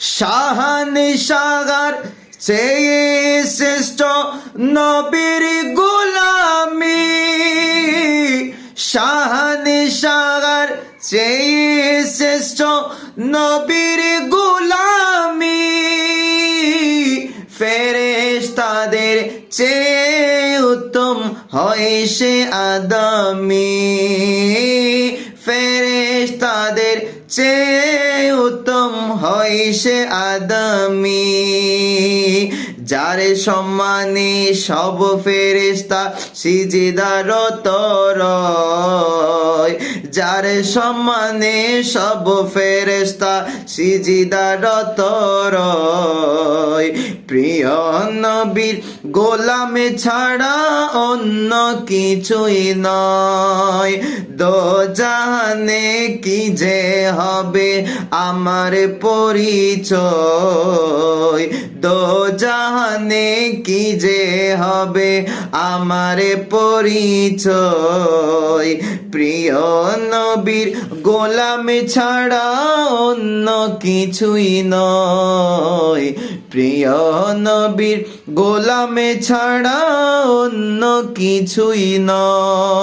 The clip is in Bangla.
শাহানিশাগার চেয়ে শ্রেষ্ঠ নবীর গোলামি, শাহানিশাগার চেয়ে শ্রেষ্ঠ নবীর গোলামি, ফেরেশতাদের চেয়ে উত্তম হয় সে আদমি, ফেরেশতাদের চেয়ে উত্তম হয় সে আদমি, যার সম্মানে সব ফেরেশতা সিজদারত রয়, যার সম্মানে সব ফেরেশতা সিজদারত রয়। প্রিয় নবীর গোলামে ছাড়া অন্য কিছুই নয়, দোজাহানে কি যে হবে আমার পরিচয়, দোজাহানে কি যে হবে আমার পরিচয়। প্রিয় নবীর গোলামে ছাড়া অন্য কিছুই নয়, প্রিয় নবীর গোলামে ছাড়া অন্য কিছুই নয়।